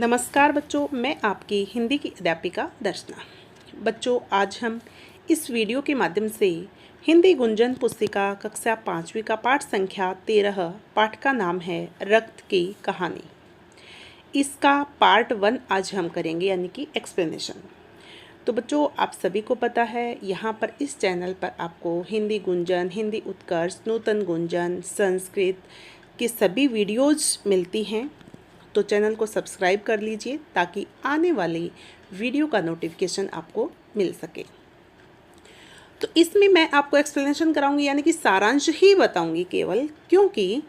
नमस्कार बच्चों, मैं आपकी हिंदी की अध्यापिका दर्शना। बच्चों, आज हम इस वीडियो के माध्यम से हिंदी गुंजन पुस्तिका कक्षा 5वीं का पाठ संख्या 13 पाठ का नाम है रक्त की कहानी। इसका पार्ट 1 आज हम करेंगे, यानी कि एक्सप्लेनेशन। तो बच्चों, आप सभी को पता है यहाँ पर इस चैनल पर आपको हिंदी गुंजन, हिंदी उत्कर्ष, नूतन गुंजन, संस्कृत की सभी वीडियोज़ मिलती हैं। तो चैनल को सब्सक्राइब कर लीजिए ताकि आने वाली वीडियो का नोटिफिकेशन आपको मिल सके। तो इसमें मैं आपको एक्सप्लेनेशन कराऊंगी, यानी कि सारांश ही बताऊंगी केवल, क्योंकि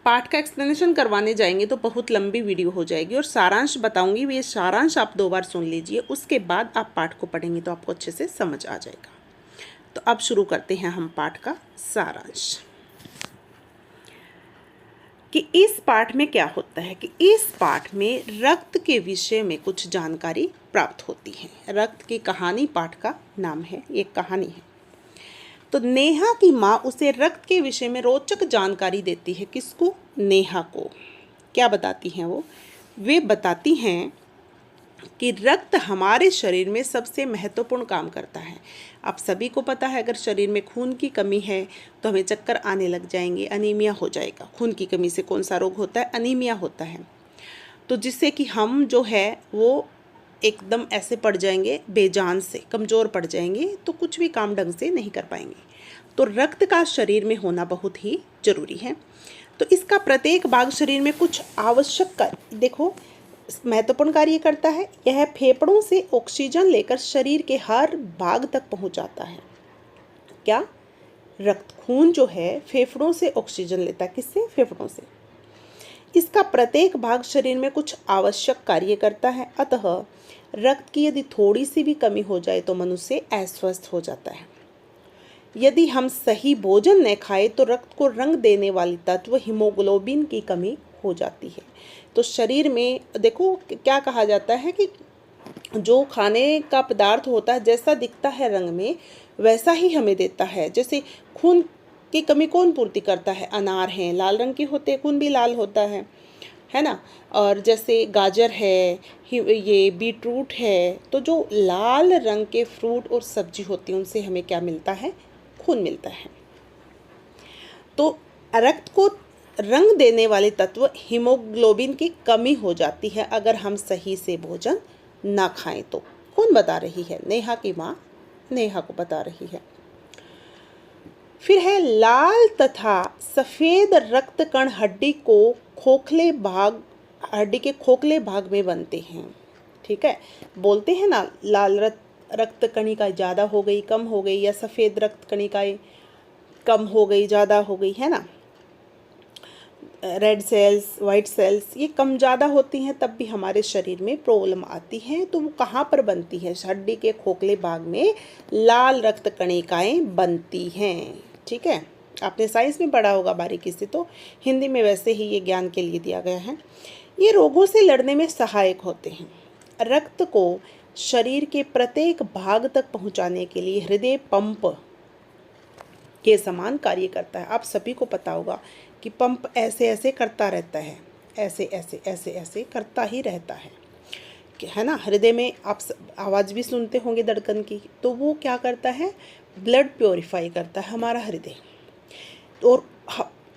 पाठ का एक्सप्लेनेशन करवाने जाएंगे तो बहुत लंबी वीडियो हो जाएगी। और सारांश बताऊंगी, ये सारांश आप 2 बार सुन लीजिए, उसके बाद आप पाठ को पढ़ेंगे तो आपको अच्छे से समझ आ जाएगा। तो अब शुरू करते हैं हम पाठ का सारांश कि इस पाठ में क्या होता है। कि इस पाठ में रक्त के विषय में कुछ जानकारी प्राप्त होती है। रक्त की कहानी पाठ का नाम है, एक कहानी है। तो नेहा की माँ उसे रक्त के विषय में रोचक जानकारी देती है। किसको? नेहा को। क्या बताती हैं वो? वे बताती हैं कि रक्त हमारे शरीर में सबसे महत्वपूर्ण काम करता है। आप सभी को पता है, अगर शरीर में खून की कमी है तो हमें चक्कर आने लग जाएंगे, अनीमिया हो जाएगा। खून की कमी से कौन सा रोग होता है? अनीमिया होता है। तो जिससे कि हम जो है वो एकदम ऐसे पड़ जाएंगे, बेजान से कमज़ोर पड़ जाएंगे, तो कुछ भी काम ढंग से नहीं कर पाएंगे। तो रक्त का शरीर में होना बहुत ही ज़रूरी है। तो इसका प्रत्येक भाग शरीर में कुछ आवश्यक देखो महत्वपूर्ण कार्य करता है। यह फेफड़ों से ऑक्सीजन लेकर शरीर के हर भाग तक पहुंचाता है। क्या? रक्त, खून जो है फेफड़ों से ऑक्सीजन लेता है। किससे? फेफड़ों से। इसका प्रत्येक भाग शरीर में कुछ आवश्यक कार्य करता है। अतः रक्त की यदि थोड़ी सी भी कमी हो जाए तो मनुष्य अस्वस्थ हो जाता है। यदि हम सही भोजन न खाएं तो रक्त को रंग देने वाली तत्व हीमोग्लोबिन की कमी हो जाती है। तो शरीर में देखो क्या कहा जाता है कि जो खाने का पदार्थ होता है जैसा दिखता है रंग में, वैसा ही हमें देता है। जैसे खून की कमी कौन पूर्ति करता है? अनार हैं, लाल रंग के होते हैं, खून भी लाल होता है ना। और जैसे गाजर है, ये बीटरूट है, तो जो लाल रंग के फ्रूट और सब्जी होती है उनसे हमें क्या मिलता है? खून मिलता है। तो रक्त को रंग देने वाले तत्व हीमोग्लोबिन की कमी हो जाती है अगर हम सही से भोजन ना खाएं तो। कौन बता रही है? नेहा की माँ नेहा को बता रही है। फिर है लाल तथा सफेद रक्त कण हड्डी के खोखले भाग में बनते हैं। ठीक है, बोलते हैं ना, लाल रक्त कणिका ज़्यादा हो गई, कम हो गई, या सफ़ेद रक्त कणिकाएं कम हो गई, ज़्यादा हो गई, है ना। रेड सेल्स, वाइट सेल्स ये कम ज़्यादा होती हैं तब भी हमारे शरीर में प्रॉब्लम आती है। तो वो कहाँ पर बनती है? हड्डी के खोखले भाग में लाल रक्त कणिकाएं बनती हैं। ठीक है, आपने साइंस में पढ़ा होगा बारीकी से, तो हिंदी में वैसे ही ये ज्ञान के लिए दिया गया है। ये रोगों से लड़ने में सहायक होते हैं। रक्त को शरीर के प्रत्येक भाग तक पहुँचाने के लिए हृदय पंप के समान कार्य करता है। आप सभी को पता होगा कि पंप ऐसे ऐसे करता रहता है, ऐसे ऐसे ऐसे ऐसे करता ही रहता है ना। हृदय में आप आवाज़ भी सुनते होंगे धड़कन की, तो वो क्या करता है? ब्लड प्योरीफाई करता है हमारा हृदय, और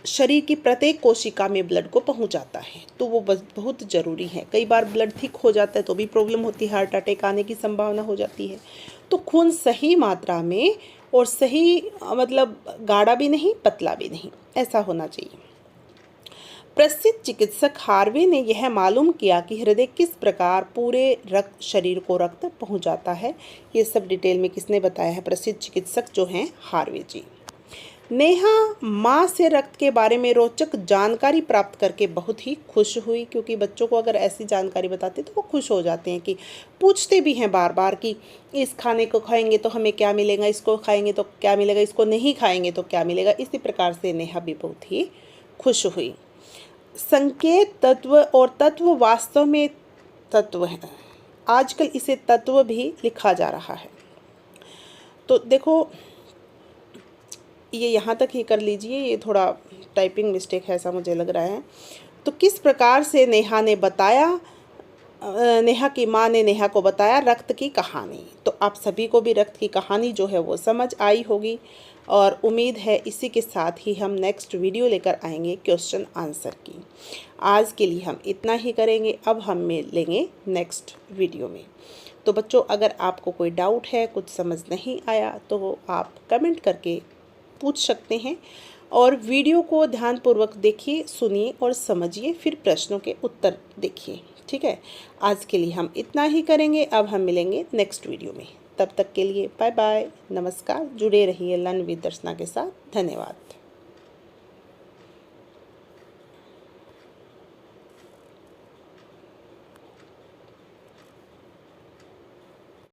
शरीर की प्रत्येक कोशिका में ब्लड को पहुंचाता है। तो वो बहुत ज़रूरी है। कई बार ब्लड थिक हो जाता है तो भी प्रॉब्लम होती है, हार्ट अटैक आने की संभावना हो जाती है। तो खून सही मात्रा में और सही, मतलब गाढ़ा भी नहीं, पतला भी नहीं, ऐसा होना चाहिए। प्रसिद्ध चिकित्सक हार्वे ने यह मालूम किया कि हृदय किस प्रकार पूरे रक्त शरीर को रक्त पहुंचाता है। ये सब डिटेल में किसने बताया है? प्रसिद्ध चिकित्सक जो हैं हार्वे जी। नेहा माँ से रक्त के बारे में रोचक जानकारी प्राप्त करके बहुत ही खुश हुई, क्योंकि बच्चों को अगर ऐसी जानकारी बताते तो वो खुश हो जाते हैं, कि पूछते भी हैं बार बार कि इस खाने को खाएंगे तो हमें क्या मिलेगा, इसको खाएंगे तो क्या मिलेगा, इसको नहीं खाएंगे तो क्या मिलेगा। इसी प्रकार से नेहा भी बहुत ही खुश हुई। संकेत तत्व और तत्व वास्तव में तत्व है। आजकल इसे तत्व भी लिखा जा रहा है। तो देखो, ये यहाँ तक ही कर लीजिए, ये थोड़ा टाइपिंग मिस्टेक है ऐसा मुझे लग रहा है। तो किस प्रकार से नेहा ने बताया, नेहा की माँ ने नेहा को बताया रक्त की कहानी। तो आप सभी को भी रक्त की कहानी जो है वो समझ आई होगी, और उम्मीद है इसी के साथ ही हम नेक्स्ट वीडियो लेकर आएंगे क्वेश्चन आंसर की। आज के लिए हम इतना ही करेंगे, अब हम मिलेंगे नेक्स्ट वीडियो में। तो बच्चों, अगर आपको कोई डाउट है, कुछ समझ नहीं आया, तो वो आप कमेंट करके पूछ सकते हैं, और वीडियो को ध्यानपूर्वक देखिए, सुनिए और समझिए, फिर प्रश्नों के उत्तर देखिए। ठीक है, आज के लिए हम इतना ही करेंगे, अब हम मिलेंगे नेक्स्ट वीडियो में। तब तक के लिए बाय बाय, नमस्कार। जुड़े रहिए लर्न विद दर्शना के साथ। धन्यवाद।